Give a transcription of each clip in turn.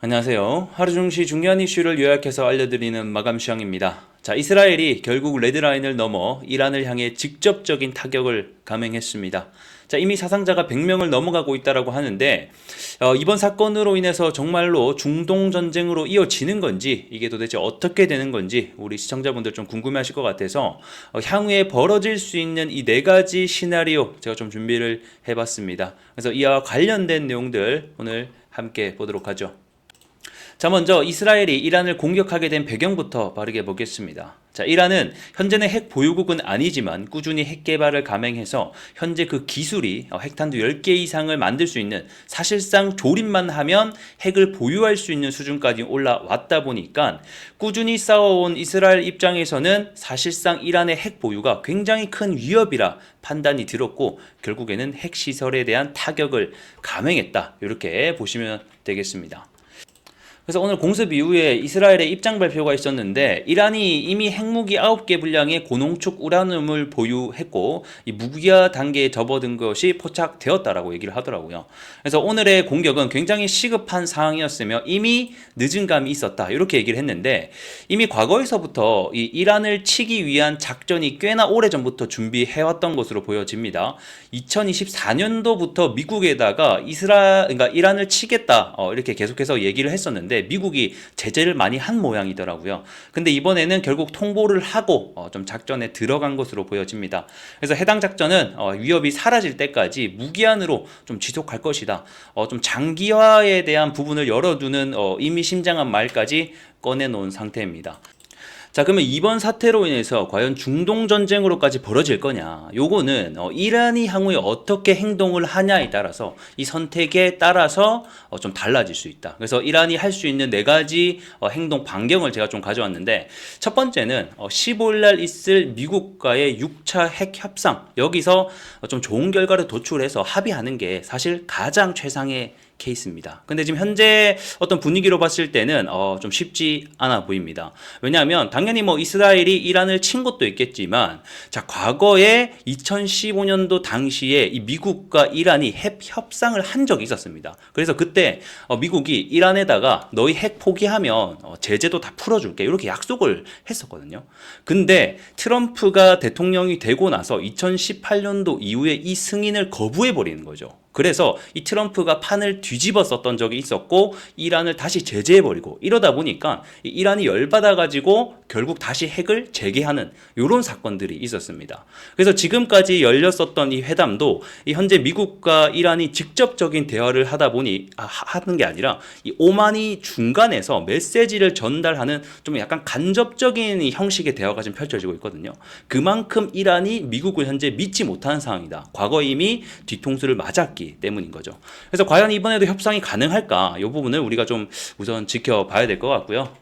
안녕하세요. 하루 중시 중요한 이슈를 요약해서 알려드리는 마감 시황입니다. 자, 이스라엘이 결국 레드라인을 넘어 이란을 향해 직접적인 타격을 감행했습니다. 자, 이미 사상자가 100명을 넘어가고 있다라고 하는데 이번 사건으로 인해서 정말로 중동 전쟁으로 이어지는 건지 이게 도대체 어떻게 되는 건지 우리 시청자분들 좀 궁금해하실 것 같아서 향후에 벌어질 수 있는 이 네 가지 시나리오 제가 좀 준비를 해봤습니다. 그래서 이와 관련된 내용들 오늘 함께 보도록 하죠. 자, 먼저 이스라엘이 이란을 공격하게 된 배경부터 바르게 보겠습니다. 자, 이란은 현재는 핵 보유국은 아니지만 꾸준히 핵 개발을 감행해서 현재 그 기술이 핵탄두 10개 이상을 만들 수 있는, 사실상 조립만 하면 핵을 보유할 수 있는 수준까지 올라왔다 보니까 꾸준히 싸워온 이스라엘 입장에서는 사실상 이란의 핵 보유가 굉장히 큰 위협이라 판단이 들었고 결국에는 핵 시설에 대한 타격을 감행했다, 이렇게 보시면 되겠습니다. 그래서 오늘 공습 이후에 이스라엘의 입장 발표가 있었는데, 이란이 이미 핵무기 9개 분량의 고농축 우라늄을 보유했고 이 무기화 단계에 접어든 것이 포착되었다라고 얘기를 하더라고요. 그래서 오늘의 공격은 굉장히 시급한 상황이었으며 이미 늦은 감이 있었다, 이렇게 얘기를 했는데, 이미 과거에서부터 이 이란을 치기 위한 작전이 꽤나 오래전부터 준비해왔던 것으로 보여집니다. 2024년도부터 미국에다가 그러니까 이란을 치겠다, 이렇게 계속해서 얘기를 했었는데 미국이 제재를 많이 한 모양이더라고요. 근데 이번에는 결국 통보를 하고 좀 작전에 들어간 것으로 보여집니다. 그래서 해당 작전은 위협이 사라질 때까지 무기한으로 좀 지속할 것이다. 좀 장기화에 대한 부분을 열어두는 의미심장한 말까지 꺼내놓은 상태입니다. 자, 그러면 이번 사태로 인해서 과연 중동 전쟁으로까지 벌어질 거냐? 요거는 이란이 향후에 어떻게 행동을 하냐에 따라서, 이 선택에 따라서 좀 달라질 수 있다. 그래서 이란이 할 수 있는 네 가지 행동 반경을 제가 좀 가져왔는데, 첫 번째는 15일 날 있을 미국과의 6차 핵 협상, 여기서 좀 좋은 결과를 도출해서 합의하는 게 사실 가장 최상의 케이스입니다. 근데 지금 현재 어떤 분위기로 봤을 때는 좀 쉽지 않아 보입니다. 왜냐하면 당연히 뭐 이스라엘이 이란을 친 것도 있겠지만, 자, 과거에 2015년도 당시에 이 미국과 이란이 핵 협상을 한 적이 있었습니다. 그래서 그때 미국이 이란에다가 너희 핵 포기하면 제재도 다 풀어줄게, 이렇게 약속을 했었거든요. 근데 트럼프가 대통령이 되고 나서 2018년도 이후에 이 승인을 거부해 버리는 거죠. 그래서 이 트럼프가 판을 뒤집어 썼던 적이 있었고 이란을 다시 제재해버리고, 이러다 보니까 이란이 열받아가지고 결국 다시 핵을 재개하는 이런 사건들이 있었습니다. 그래서 지금까지 열렸었던 이 회담도 이 현재 미국과 이란이 직접적인 대화를 하다 보니 하는 게 아니라 이 오만이 중간에서 메시지를 전달하는 좀 약간 간접적인 형식의 대화가 지금 펼쳐지고 있거든요. 그만큼 이란이 미국을 현재 믿지 못하는 상황이다. 과거 이미 뒤통수를 맞았기 때문인 거죠. 그래서 과연 이번에도 협상이 가능할까? 이 부분을 우리가 좀 우선 지켜봐야 될 것 같고요.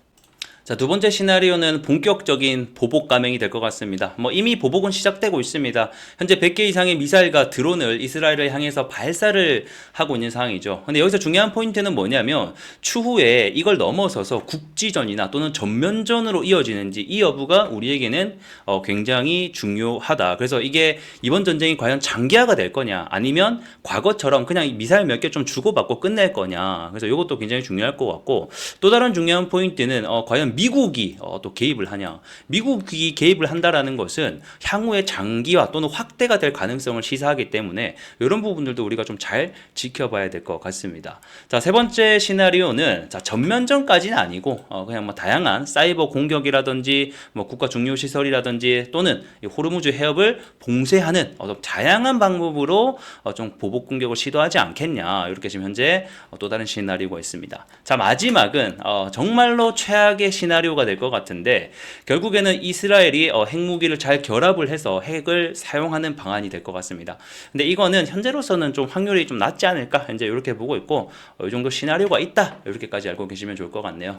자, 두 번째 시나리오는 본격적인 보복 감행이 될 것 같습니다. 이미 보복은 시작되고 있습니다. 현재 100개 이상의 미사일과 드론을 이스라엘을 향해서 발사를 하고 있는 상황이죠. 근데 여기서 중요한 포인트는 뭐냐면, 추후에 이걸 넘어서서 국지전이나 또는 전면전으로 이어지는지, 이 여부가 우리에게는 굉장히 중요하다. 그래서 이게 이번 전쟁이 과연 장기화가 될 거냐, 아니면 과거처럼 그냥 미사일 몇 개 좀 주고받고 끝낼 거냐. 그래서 이것도 굉장히 중요할 것 같고, 또 다른 중요한 포인트는 과연 미국이 또 개입을 하냐. 미국이 개입을 한다라는 것은 향후에 장기화 또는 확대가 될 가능성을 시사하기 때문에 이런 부분들도 우리가 좀 잘 지켜봐야 될 것 같습니다. 자, 세 번째 시나리오는 전면전까지는 아니고 그냥 다양한 사이버 공격이라든지 국가 중요 시설이라든지 또는 호르무즈 해협을 봉쇄하는 다양한 방법으로 좀 보복 공격을 시도하지 않겠냐, 이렇게 지금 현재 또 다른 시나리오가 있습니다. 자, 마지막은 정말로 최악의 시나리오가 될 것 같은데, 결국에는 이스라엘이 핵무기를 잘 결합을 해서 핵을 사용하는 방안이 될 것 같습니다. 근데 이거는 현재로서는 좀 확률이 좀 낮지 않을까, 현재 이렇게 보고 있고, 이 정도 시나리오가 있다, 이렇게까지 알고 계시면 좋을 것 같네요.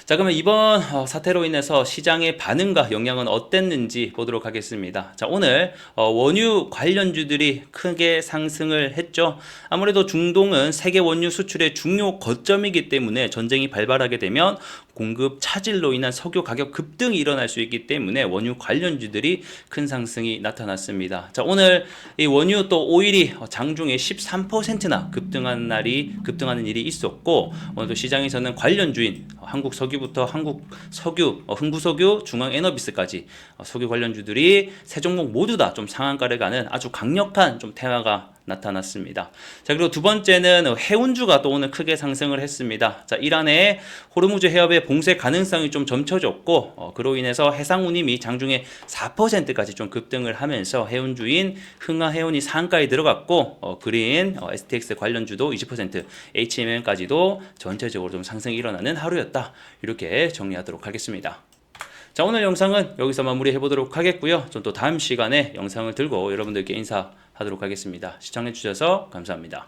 자, 그러면 이번 사태로 인해서 시장의 반응과 영향은 어땠는지 보도록 하겠습니다. 자, 오늘 원유 관련주들이 크게 상승을 했죠. 아무래도 중동은 세계 원유 수출의 중요 거점이기 때문에 전쟁이 발발하게 되면 공급 차질로 인한 석유 가격 급등이 일어날 수 있기 때문에 원유 관련주들이 큰 상승이 나타났습니다. 자, 오늘 이 원유 또 오일이 장중에 13%나 급등하는 일이 있었고, 오늘도 시장에서는 관련주인 한국석유부터 한국석유, 흥부석유, 중앙에너비스까지 석유 관련주들이 세 종목 모두 다 좀 상한가를 가는 아주 강력한 좀 테마가 나타났습니다. 자, 그리고 두 번째는 해운주가 또 오늘 크게 상승을 했습니다. 자, 이란의 호르무즈 해협의 봉쇄 가능성이 좀 점쳐졌고, 그로 인해서 해상운임이 장중에 4%까지 좀 급등을 하면서 해운주인 흥하해운이 상한가에 들어갔고, 그린, STX 관련주도 20%, HMM까지도 전체적으로 좀 상승이 일어나는 하루였다. 이렇게 정리하도록 하겠습니다. 자, 오늘 영상은 여기서 마무리해 보도록 하겠고요. 전 또 다음 시간에 영상을 들고 여러분들께 인사하도록 하겠습니다. 시청해 주셔서 감사합니다.